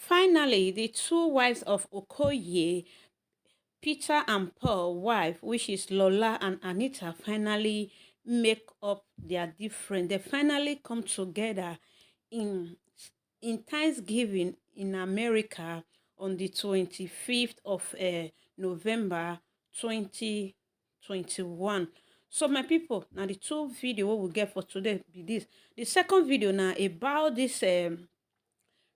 Finally, the two wives of Okoye, Peter and Paul wife, which is Lola and Anita, finally make up their difference. They finally come together in in Thanksgiving in America on the 25th of November 2021. So my people, now the two video we will get for today be this. The second video now about this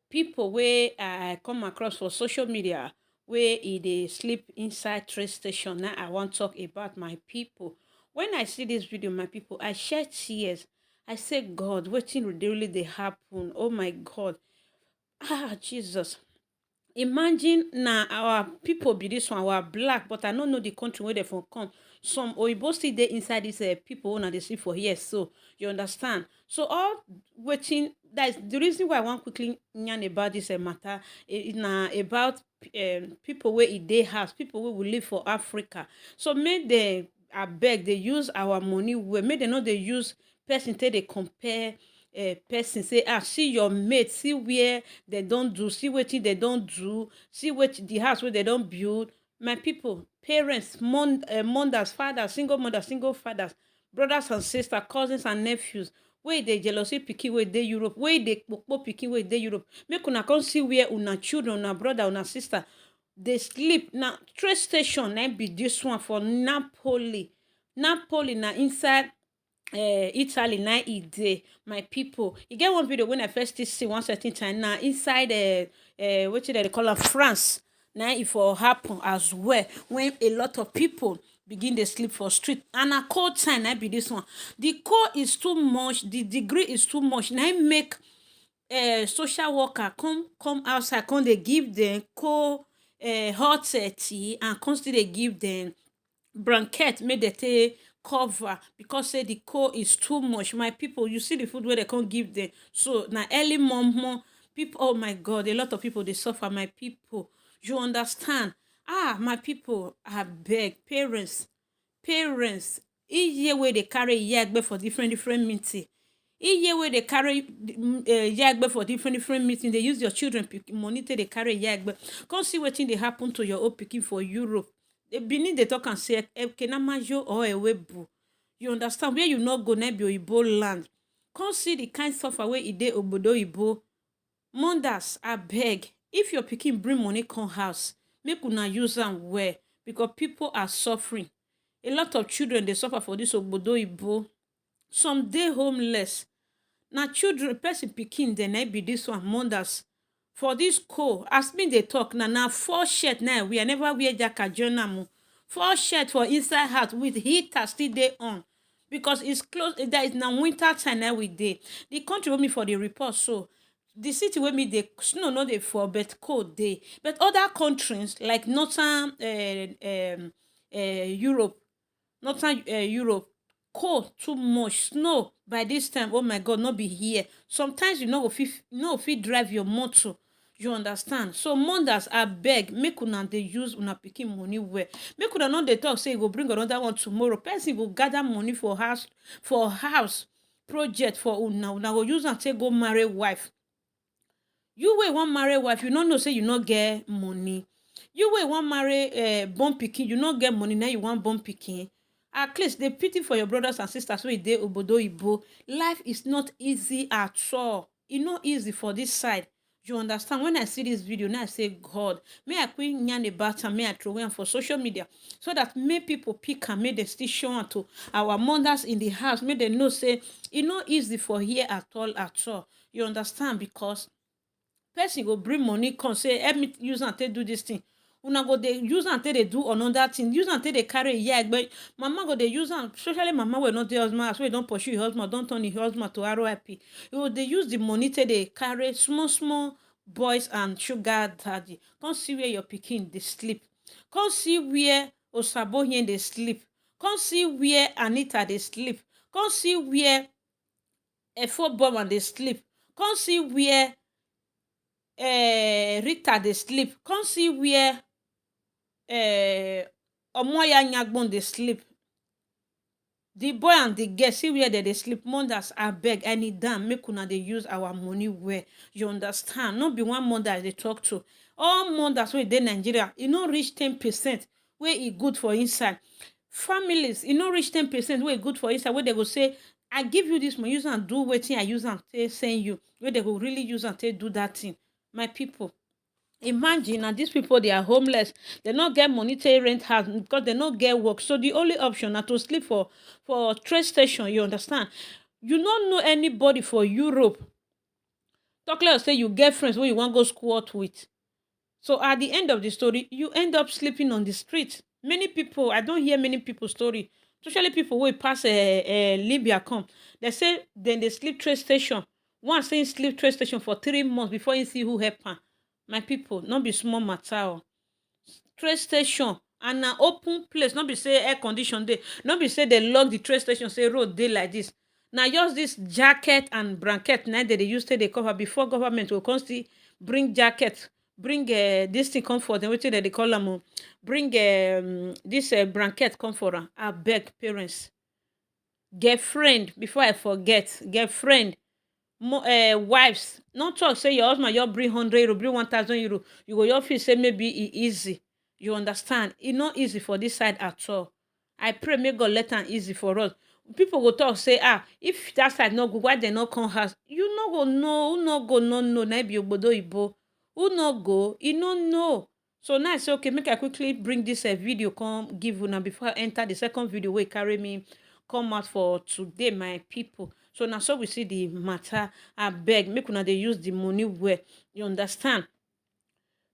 people where I come across for social media where they sleep inside train station. Now I want to talk about my people. When I see this video, my people, I shed tears. I say, God, what really they happen? Oh my God. Ah, Jesus. Imagine now our people be this one, our black, but I don't know the country where they from come. Some Oyibo still dey inside this people when they sleep for here. So you understand. So all waiting. That's the reason why I want quickly yarn about this matter. Now about people where it they house, people who will live for Africa. So make they I beg they use our money well. Make they know they use person till they compare person say see your mate, see where they don't do, see wetin they don't do, see what the house where they don't build. My people, parents, mothers, fathers, single mothers, single fathers, brothers and sisters, cousins and nephews, wey dey jealousy pikin wey dey Europe, wey dey kpokpo pikin wey dey Europe, make una come see where una children, una brother, una sister dey sleep. Na train station na be this one for Napoli. Napoli na inside Italy na e dey, my people. E get one video when I first still see one certain time na inside wetin dem dey call am France na e for happen as well, when a lot of people begin dey sleep for street, and na cold time na be this one. The cold is too much, the degree is too much, na im make social worker come outside come dey give dem cold hot tea, and come still dey give dem blanket make dem take cover, because say the cold is too much. My people, you see the food wey dem come give them. So na early morning people, oh my God, a lot of people dey suffer. My people, you understand? My people, abeg, parents, each year wey dey carry yagbe for different meeting, each year wey dey carry yagbe for different meeting, dey use your children money take dey carry yagbe. Come see wetin dey happen to your own pikin for Europe. Benin dey talk am say ekenamajo or ewebu. You understand? Where you no go na be Oyibo land. Come see the kind suffer wey e dey obodo Oyibo. Mothers, abeg, if your pikin bring money come house, make una use am well, because people are suffering. A lot of children dey suffer for this obodo Oyibo. Some dey homeless. Na children, person pikin dem na be this one. Mothers, for this cold, as me dey talk na 4 shirt na I wear. I never wear jacket join am. 4 shirt for inside house with heater still dey on, because it's close. There is na winter time na we dey. The country wey me for the report, so the city wey me dey, snow no dey fall, but cold dey. But other countries like northern Europe, cold too much, snow by this time, oh my God, no be here. Sometimes you no go fit drive your motor. You understand? So mothers, abeg, make una dey use una pikin money well. Make una no dey talk say you go bring another one tomorrow. Person go gather money for house project for una go use am take go marry wife. You wey wan marry wife, you no know say you no get money. You wey wan marry born pikin, you no get money, now you wan born pikin. At least dey pity for your brothers and sisters wey dey obodo Oyibo. Life is not easy at all. E no easy for this side. You understand? When I see this video, now I say, God, may I quick yarn about am, may I throw am for social media, so that may people pick am, may they still show am to our mothers in the house, may they know say e no easy for here at all. You understand? Because person go bring money come say help me use am take do this thing. Una go dey use am take dey do another thing, use am take dey carry yagbe. Mama go dey use am, especially mama wey no dey husband, as wey don pursue her husband, don turn her husband to RIP. You go dey use the money take dey carry small boys and sugar daddy. Come see where your pikin dey sleep. Come see where Osabohien dey sleep. Come see where Anita dey sleep. Come see where Efoboma dey sleep. Come see where Rita dey sleep. Come see where Omoya Nyagbon dey sleep. The boy and the girl, see where they sleep. Mothers, I beg, I need them. Make una they use our money where you understand. Not be one mother they talk to. All mothers wey dey Nigeria, e no reach 10% where e good for inside. Families, e no reach 10% where e good for inside. Where they go say, I give you this money, use and do wetin I use and send you. Where they go really use and do that thing. My people. Imagine, and these people, they are homeless. They not get money to rent house because they not get work. So the only option na to sleep for train station. You understand? You don't know anybody for Europe. Talk like say you get friends where you want go squat with. So at the end of the story, you end up sleeping on the street. Many people, I don't hear many people's story. Especially people who pass Libya come. They say then they sleep train station. One saying sleep train station for 3 months before you see who help am. My people, not be small matter. Train station and an open place, not be say air condition dey, not be say they lock the train station say road dey like this. Now just this jacket and blanket na they use take dey cover before government will come still bring jacket, bring this thing come for them, wetin dem dey call am, bring this blanket come for am. Abeg parents, girlfriend, before I forget, girlfriend, wives, not talk say your husband just bring 100 euro, bring 1000 euro, you go your feel say maybe e easy. You understand? E not easy for this side at all. I pray may God let am easy for us. People go talk say, if that side no good, why they not come house? You no go know, who no go no know, na be obodo ibo. Who no go, e no know. So now I say, okay, make I quickly bring this video come give una before I enter the second video wey carry me come out for today, my people. So now so we see the matter. Abeg, make una dey use the money well. You understand?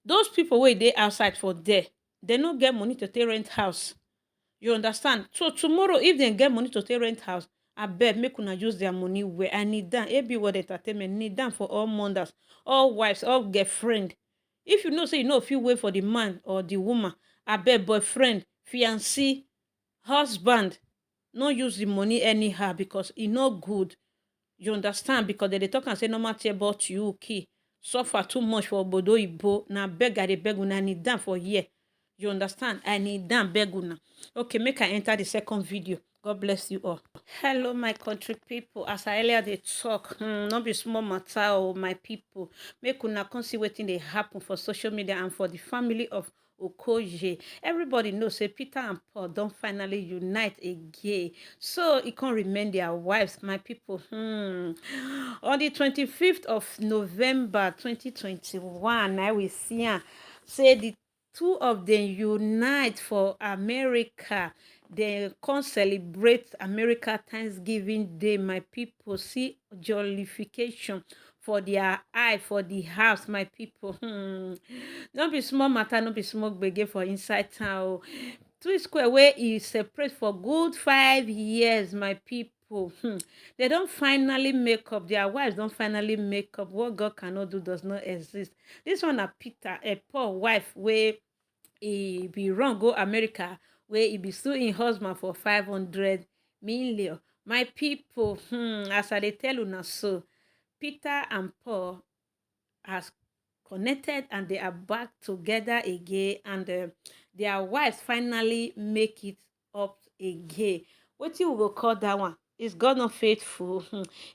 Those people wey dey outside for there, they no get money to take rent house. You understand? So tomorrow, if they get money to take rent house, abeg make una use their money well. I need that. AB World Entertainment need that for all mothers, all wives, all girlfriend. If you know say you know fit wait for the man or the woman, abeg boyfriend, fiancé, husband, no use the money anyhow because e no good. You understand? Because they talk and say no matter about you, okay, suffer too much for obodo ibo. Na beg I dey beg una, need them for here. You understand? I need them beg una. Okay, make I enter the second video. God bless you all. Hello, my country people. As I earlier they talk, not be small matter, oh my people. Make una come see wetin dey happen for social media and for the family of Okoye. Everybody knows say Peter and Paul don't finally unite again. So it can remain their wives, my people. On the 25th of November 2021, I will see say the two of them unite for America. They can celebrate America Thanksgiving Day, my people. See jollification for their eye, for the house, my people. Don't be small matter, don't be small gbege for inside town. 2 Square where is separate for good 5 years, my people. They don't finally make up. Their wives don't finally make up. What God cannot do does not exist. This one a Peter, a poor wife where he be run go America, where he be suing husband for 500 million. My people, as I dey tell una so, Peter and Paul has connected and they are back together again, and their wives finally make it up again. What you will call that one? Is God not faithful?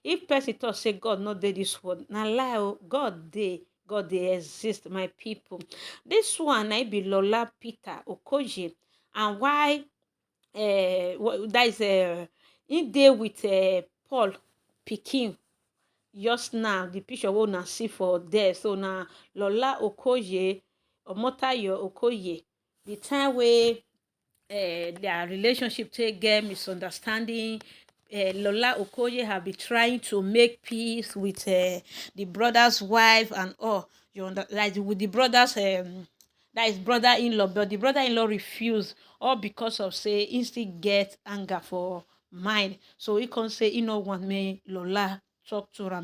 If person talk say God not dey this world, na lie o. God dey. God dey exist, my people. This one I be Lola Peter Okoye, and why that is in there with Paul Pikin. Just now the picture we una see for there. So now Lola Okoye, Omotayo Okoye, the time where their relationship take get misunderstanding. Lola Okoye have been trying to make peace with the brother's wife and all. You understand? Like with the brother's that is brother-in-law, but the brother-in-law refused, all because of say he still get anger for mind. So he can say he no want me Lola talk to her.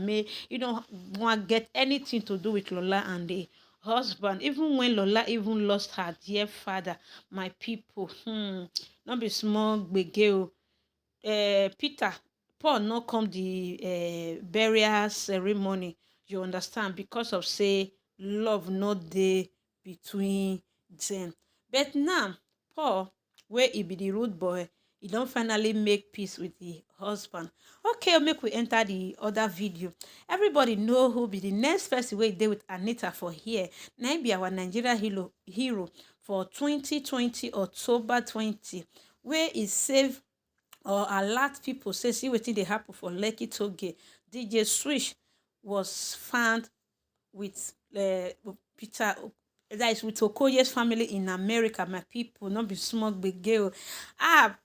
He don't want get anything to do with Lola and the husband. Even when Lola even lost her dear father, my people, not be small gbege. Peter, Paul not come the burial ceremony. You understand? Because of say love not dey between them. But now Paul, where he be the rude boy, he don't finally make peace with the husband. Okay, make we enter the other video. Everybody know who be the next person wey dey with Anita for here. Na im be our Nigeria hero for 2020 October 20, wey e save or alert people say see wetin dey happen for Lekki toll gate. DJ Switch was found with Peter, that is with Okoye's family in America. My people, not be small gbege o.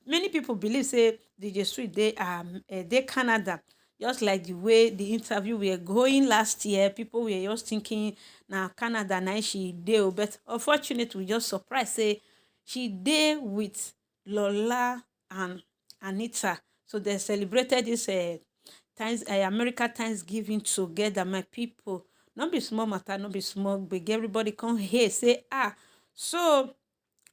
Many people believe say DJ Switch they Canada, just like the way the interview were going last year. People were just thinking now Canada now she dey, but unfortunately we just surprised say she dey with Lola and Anita. So they celebrated this America Thanksgiving together. My people, not be small matter, not be small big. Everybody come here say so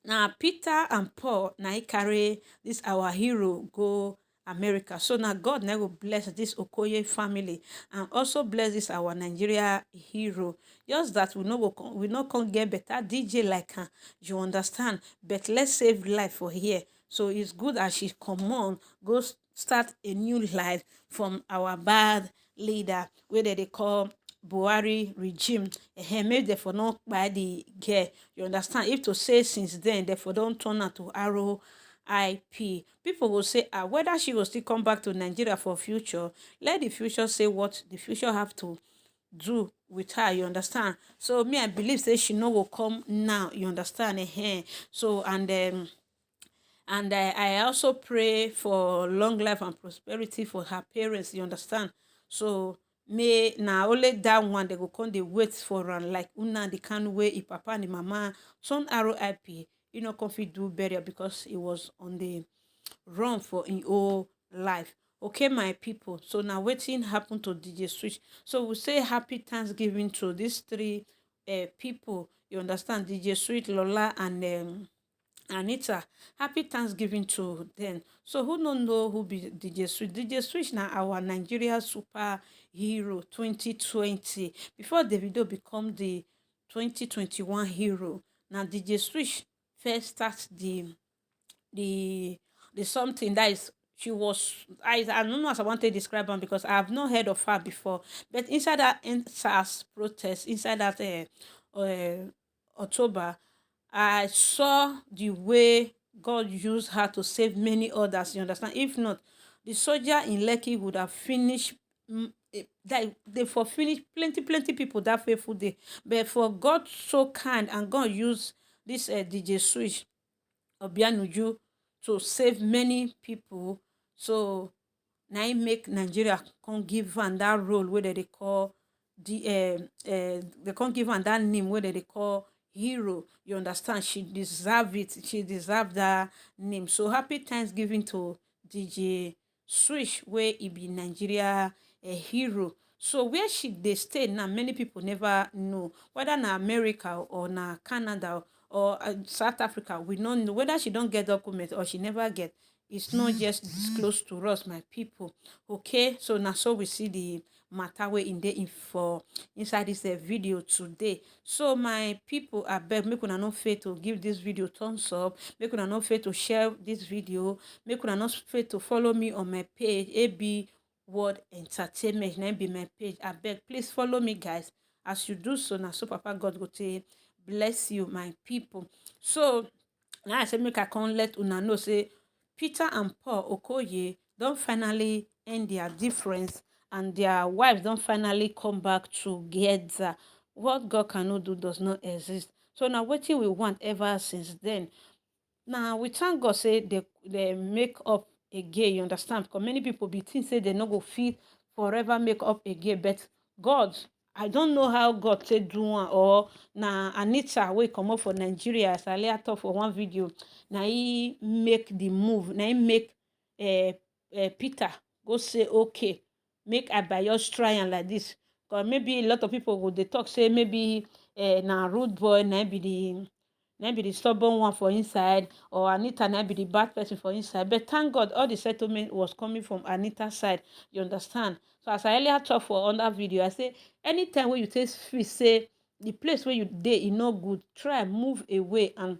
now Peter and Paul now he carry this our hero go America. So now God now will bless this Okoye family and also bless this our Nigeria hero. Just that we not can get better DJ like her. You understand? But let's save life for here. So it's good as she come on, go start a new life from our bad leader, where they call Buhari regime. Maybe therefore not by the girl. You understand? If to say since then, therefore don't turn her to RIP. People will say, whether she will still come back to Nigeria for future, let the future say what the future have to do with her. You understand? So me, I believe say she no will come now. You understand? So and I also pray for long life and prosperity for her parents. You understand? So may now only that one they go come they wait for her like una they can't wait if papa and the mama son RIP. You know, come fit do burial because it was on the run for in whole life. Okay, my people. So now waiting happened to DJ Switch. So we say happy Thanksgiving to these three people. You understand? DJ Switch, Lola, and Anita. Happy Thanksgiving to them. So who don't know who be DJ Switch? DJ Switch now our Nigeria superhero 2020. Before Davido become the 2021 hero. Now DJ Switch first starts the something that is she was I don't know as I want to describe her because I have not heard of her before. But inside that SARS protest, inside that October, I saw the way God used her to save many others. You understand? If not, the soldier in Lekki would have finished. That they for finish plenty people that faithful day. But for God so kind and God used this DJ Switch Obianuju to save many people. So now he make Nigeria can't give her that role where they call they can't give her that name where they call hero. You understand? She deserve it. She deserve that name. So happy Thanksgiving to DJ Switch where he be Nigeria a hero. So where they stay now, many people never know whether na America or na Canada or South Africa. We don't know whether she don't get document or she never get. It's not just disclosed to us, my people. Okay, so now so we see the matter way in the info inside this video today. So my people, I beg make una not fail to give this video thumbs up. Make una not fail to share this video. Make una not fail to follow me on my page AB World Entertainment. Now be my page. I beg please follow me, guys. As you do so, now so Papa God go to bless you, my people. So now I say make I can't let una know say Peter and Paul Okoye don't finally end their difference and their wives don't finally come back together. What God cannot do does not exist. So now what we want ever since then. Now we thank God say they make up again, you understand? Because many people be think say they no go fit forever make up again, but God, I don't know how God said do one or na Anita wey come up for Nigeria as I later talk for one video. Now he make the move. Now he make Peter go say okay, make I by just try and like this. Because maybe a lot of people would they talk say maybe na rude boy na be the stubborn one for inside, or Anita na be the bad person for inside. But thank God all the settlement was coming from Anita's side. You understand? So as I earlier talked for on that video, I say anytime when you taste fish, say the place where you dey is no good, try move away and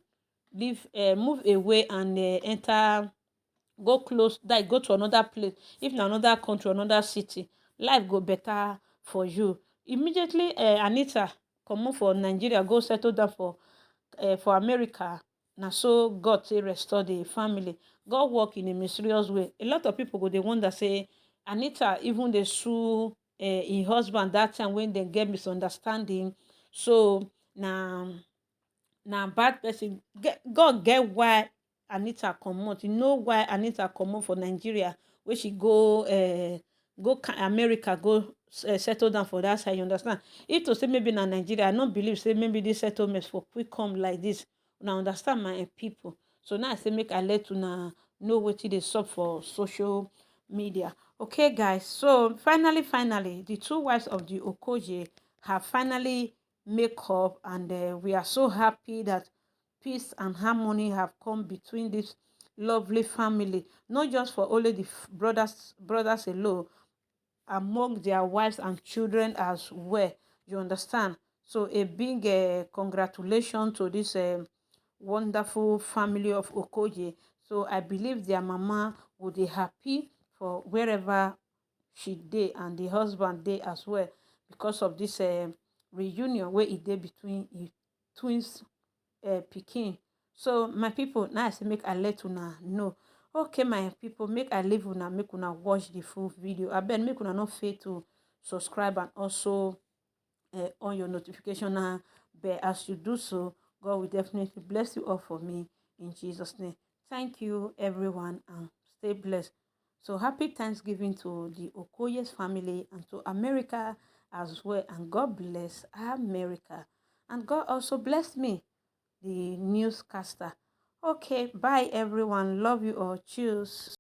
leave move away and enter go close, like go to another place, if na another country, another city, life go better for you. Immediately Anita comot for Nigeria go settle down for America. Na so God say restore the family. God work in a mysterious way. A lot of people go dey wonder say Anita even dey sue im husband that time when dem get misunderstanding. So na bad person. God get why Anita comot. You know why Anita comot for Nigeria wey she go America go settle down for that side, you understand? If to say maybe na Nigeria, I no believe say maybe this settlement for quick come like this. Una understand my people? So now I say make I let una know wetin dey sup for social media. Okay guys, so finally the two wives of the Okoje have finally make up, and we are so happy that peace and harmony have come between this lovely family, not just for only the brothers alone, among their wives and children as well, you understand? So a big congratulations to this wonderful family of Okoje. So I believe their mama would be happy for wherever she dey, and the husband dey as well, because of this reunion where it dey between twins pikin. So my people, now I say make I let una know. Okay my people, make I leave una, make una watch the full video. Abeg make una no fail to subscribe and also on your notification bell. As you do so, God will definitely bless you all for me in Jesus' name. Thank you everyone, and stay blessed. So happy Thanksgiving to the Okoye's family and to America as well. And God bless America. And God also bless me, the newscaster. Okay, bye everyone. Love you all. Cheers.